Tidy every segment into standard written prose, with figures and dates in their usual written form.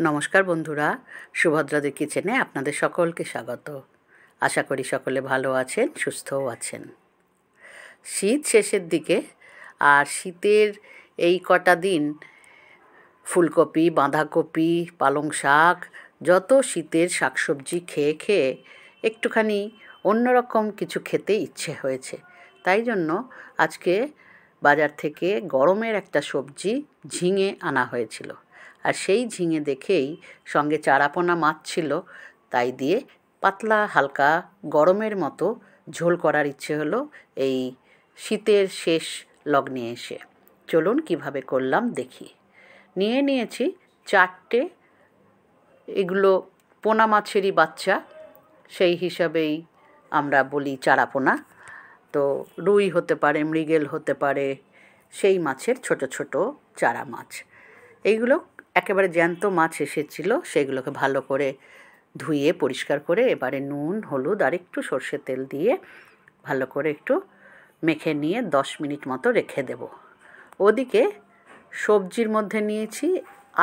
নমস্কার বন্ধুরা, সুভদ্রাদের কিচেনে আপনাদের সকলকে স্বাগত। আশা করি সকলে ভালো আছেন, সুস্থও আছেন। শীত শেষের দিকে, আর শীতের এই কটা দিন ফুলকপি, বাঁধাকপি, পালং শাক, যত শীতের শাকসবজি খেয়ে খেয়ে একটুখানি অন্যরকম কিছু খেতে ইচ্ছে হয়েছে। তাই জন্য আজকে বাজার থেকে গরমের একটা সবজি ঝিঙে আনা হয়েছিল। আর সেই ঝিঙে দেখেই সঙ্গে চারাপোনা মাছ ছিল, তাই দিয়ে পাতলা হালকা গরমের মতো ঝোল করার ইচ্ছে হলো এই শীতের শেষ লগ্নে এসে। চলুন কিভাবে করলাম দেখি। নিয়েছি 4টে, এগুলো পোনা মাছেরই বাচ্চা, সেই হিসাবেই আমরা বলি চারাপোনা। তো রুই হতে পারে, মৃগেল হতে পারে, সেই মাছের ছোট ছোট চারা মাছ। এইগুলো একেবারে জ্যান্ত মাছ এসেছিল, সেগুলোকে ভালো করে ধুয়ে পরিষ্কার করে এবারে নুন, হলুদ আর একটু সর্ষের তেল দিয়ে ভালো করে একটু মেখে নিয়ে 10 মিনিট মতো রেখে দেব। ওদিকে সবজির মধ্যে নিয়েছি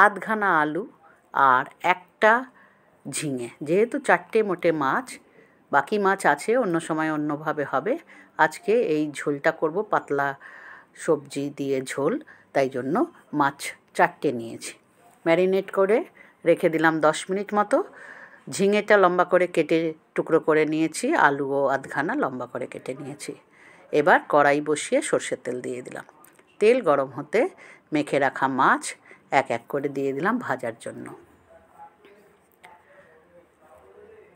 আধখানা আলু আর একটা ঝিঙে। যেহেতু 4টে মোটে মাছ, বাকি মাছ আছে, অন্য সময় অন্যভাবে হবে। আজকে এই ঝোলটা করব পাতলা সবজি দিয়ে ঝোল, তাই জন্য মাছ 4টে নিয়েছি। ম্যারিনেট করে রেখে দিলাম 10 মিনিট মতো। ঝিঙেটা লম্বা করে কেটে টুকরো করে নিয়েছি, আলুও আধখানা লম্বা করে কেটে নিয়েছি। এবার কড়াই বসিয়ে সর্ষের তেল দিয়ে দিলাম। তেল গরম হতে মেখে রাখা মাছ এক এক করে দিয়ে দিলাম ভাজার জন্য।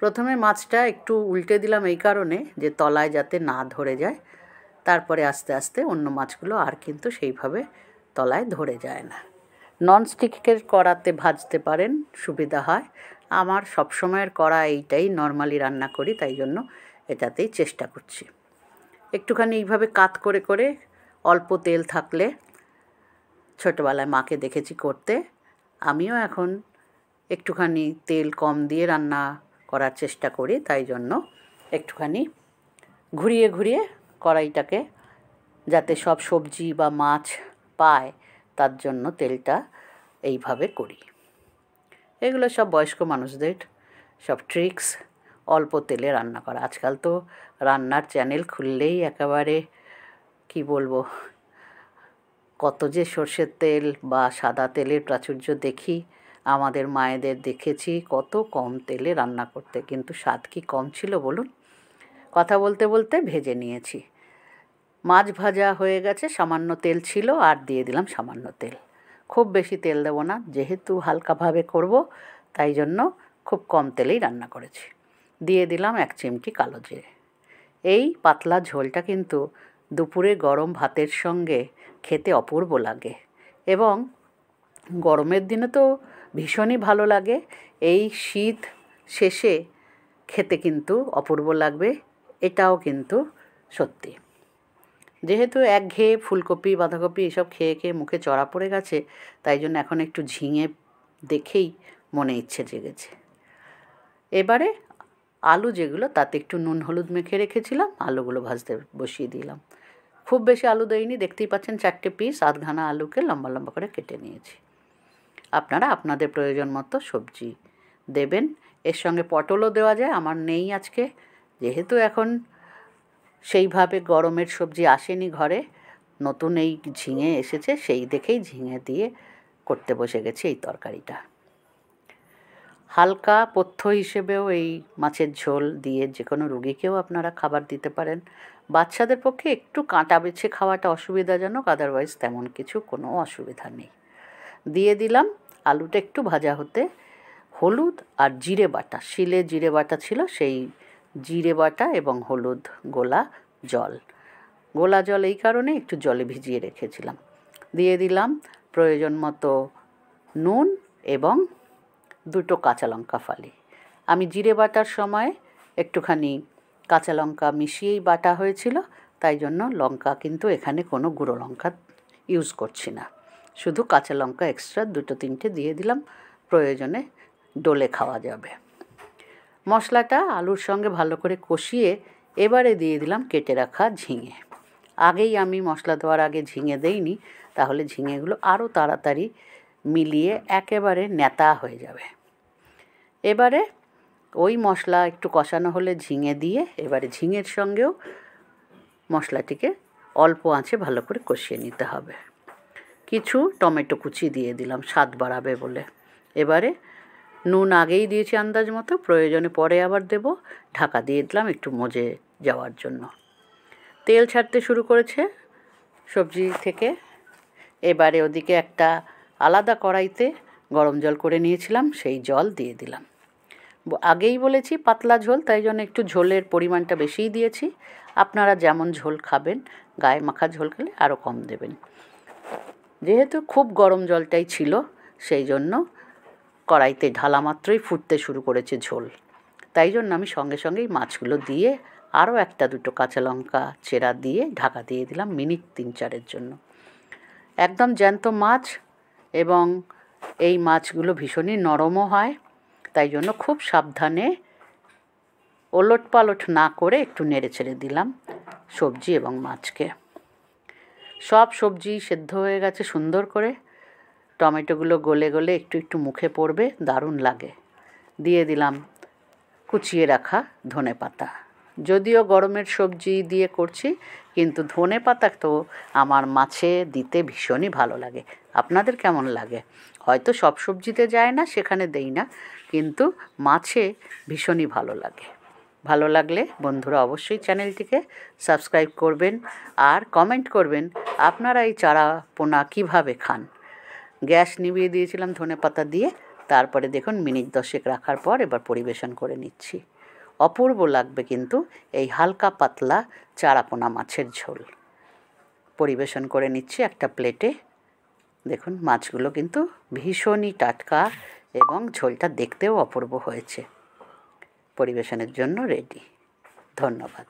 প্রথমে মাছটা একটু উল্টে দিলাম এই কারণে যে তলায় যাতে না ধরে যায়। তারপরে আস্তে আস্তে অন্য মাছগুলো আর কিন্তু সেইভাবে তলায় ধরে যায় না। ননস্টিকের কড়াতে ভাজতে পারেন, সুবিধা হয়। আমার সবসময়ের কড়া এইটাই, নর্মালি রান্না করি, তাই জন্য এটাতেই চেষ্টা করছি। একটুখানি এইভাবে কাত করে করে অল্প তেল থাকলে, ছোটোবেলায় মাকে দেখেছি করতে, আমিও এখন একটুখানি তেল কম দিয়ে রান্না করার চেষ্টা করি। তাই জন্য একটুখানি ঘুরিয়ে ঘুরিয়ে কড়াইটাকে যাতে সব সবজি বা মাছ পায়, তার জন্য তেলটা এইভাবে করি। এগুলো সব বয়স্ক মানুষদের সব ট্রিক্স, অল্প তেলে রান্না করা। আজকাল তো রান্নার চ্যানেল খুললেই একেবারে কি বলবো, কত যে সর্ষের তেল বা সাদা তেলের প্রাচুর্য দেখি। আমাদের মায়েদের দেখেছি কত কম তেলে রান্না করতে, কিন্তু স্বাদ কি কম ছিল বলুন? কথা বলতে বলতে ভেজে নিয়েছি। মাছ ভাজা হয়ে গেছে, সামান্য তেল ছিল আর দিয়ে দিলাম সামান্য তেল। খুব বেশি তেল দেবো না, যেহেতু হালকাভাবে করব, তাই জন্য খুব কম তেলেই রান্না করেছি। দিয়ে দিলাম 1 চিমটি কালো জিরে। এই পাতলা ঝোলটা কিন্তু দুপুরে গরম ভাতের সঙ্গে খেতে অপূর্ব লাগে, এবং গরমের দিনে তো ভীষণই ভালো লাগে। এই শীত শেষে খেতে কিন্তু অপূর্ব লাগবে, এটাও কিন্তু সত্যি। যেহেতু একঘেয়ে ফুলকপি, বাঁধাকপি এসব খেয়ে খেয়ে মুখে চড়া পড়ে গেছে, তাই জন্য এখন একটু ঝিঙে দেখেই মনে ইচ্ছে জেগেছে। এবারে আলু যেগুলো, তাতে একটু নুন হলুদ মেখে রেখেছিলাম, আলুগুলো ভাজতে বসিয়ে দিলাম। খুব বেশি আলু দেইনি, দেখতেই পাচ্ছেন 4টে পিস, আধখানা আলুকে লম্বা লম্বা করে কেটে নিয়েছি। আপনারা আপনাদের প্রয়োজন মতো সবজি দেবেন। এর সঙ্গে পটলও দেওয়া যায়, আমার নেই আজকে, যেহেতু এখন সেইভাবে গরমের সবজি আসেনি ঘরে, নতুন এই ঝিঙে এসেছে, সেই দেখেই ঝিঙে দিয়ে করতে বসে গেছি এই তরকারিটা। হালকা পথ্য হিসেবেও এই মাছের ঝোল দিয়ে যে কোনো রুগীকেও আপনারা খাবার দিতে পারেন। বাচ্চাদের পক্ষে একটু কাঁটা বেছে খাওয়াটা অসুবিধাজনক, আদারওয়াইজ তেমন কিছু কোনো অসুবিধা নেই। দিয়ে দিলাম আলুটা একটু ভাজা হতে হলুদ আর জিরে বাটা, শিলে জিরে বাটা ছিল, সেই জিরে বাটা এবং হলুদ গোলা জল এই কারণে একটু জলে ভিজিয়ে রেখেছিলাম। দিয়ে দিলাম প্রয়োজন মতো নুন এবং 2টো কাঁচা লঙ্কা ফালি। আমি জিরে বাটার সময় একটুখানি কাঁচা লঙ্কা মিশিয়েই বাটা হয়েছিল, তাই জন্য লঙ্কা কিন্তু এখানে কোনো গুঁড়ো লঙ্কা ইউজ করছি না, শুধু কাঁচা লঙ্কা এক্সট্রা 2-3টে দিয়ে দিলাম, প্রয়োজনে ডলে খাওয়া যাবে। মশলাটা আলুর সঙ্গে ভালো করে কষিয়ে এবারে দিয়ে দিলাম কেটে রাখা ঝিঙে। আগেই আমি মশলা দেওয়ার আগে ঝিঙে দেইনি, তাহলে ঝিঙেগুলো আরও তাড়াতাড়ি মিলিয়ে একেবারে নেতা হয়ে যাবে। এবারে ওই মশলা একটু কষানো হলে ঝিঙে দিয়ে এবারে ঝিঙের সঙ্গেও মশলাটিকে অল্প আঁচে ভালো করে কষিয়ে নিতে হবে। কিছু টমেটো কুচি দিয়ে দিলাম স্বাদ বাড়াবে বলে। এবারে নুন আগেই দিয়েছি আন্দাজ মতো, প্রয়োজনে পরে আবার দেব। ঢাকা দিয়ে দিলাম একটু মজে যাওয়ার জন্য। তেল ছাড়তে শুরু করেছে সবজি থেকে। এবারে ওদিকে একটা আলাদা কড়াইতে গরম জল করে নিয়েছিলাম, সেই জল দিয়ে দিলাম। আগেই বলেছি পাতলা ঝোল, তাই জন্য একটু ঝোলের পরিমাণটা বেশিই দিয়েছি। আপনারা যেমন ঝোল খাবেন, গায়ে মাখা ঝোল খেলে আরও কম দেবেন। যেহেতু খুব গরম জলটাই ছিল, সেই জন্য কড়াইতে ঢালা মাত্রই ফুটতে শুরু করেছে ঝোল। তাই জন্য আমি সঙ্গে সঙ্গেই মাছগুলো দিয়ে আরও একটা দুটো কাঁচা লঙ্কা চেরা দিয়ে ঢাকা দিয়ে দিলাম মিনিট 3-4-এর জন্য। একদম জ্যান্ত মাছ এবং এই মাছগুলো ভীষণই নরমও হয়, তাই জন্য খুব সাবধানে ওলট পালট না করে একটু নেড়ে ছেড়ে দিলাম সবজি এবং মাছকে। সব সবজি সেদ্ধ হয়ে গেছে সুন্দর করে। টমেটোগুলো গলে গলে একটু একটু মুখে পড়বে, দারুণ লাগে। দিয়ে দিলাম কুচিয়ে রাখা ধনেপাতা। যদিও গরমের সবজি দিয়ে করছি, কিন্তু ধনেপাতা তো আমার মাছে দিতে ভীষণই ভালো লাগে। আপনাদের কেমন লাগে? হয়তো সব সবজিতে যায় না, সেখানে দেই না, কিন্তু মাছে ভীষণই ভালো লাগে। ভালো লাগলে বন্ধুরা অবশ্যই চ্যানেলটিকে সাবস্ক্রাইব করবেন আর কমেন্ট করবেন আপনারা এই চারা পোনা কীভাবে খান। গ্যাস নিভিয়ে দিয়েছিলাম ধনেপাতা দিয়ে। তারপরে দেখুন মিনিট 10 রাখার পর এবার পরিবেশন করে নিচ্ছি। অপূর্ব লাগবে কিন্তু এই হালকা পাতলা চারাপোনা মাছের ঝোল। পরিবেশন করে নিচ্ছি একটা প্লেটে। দেখুন মাছগুলো কিন্তু ভীষণই টাটকা এবং ঝোলটা দেখতেও অপূর্ব হয়েছে। পরিবেশনের জন্য রেডি। ধন্যবাদ।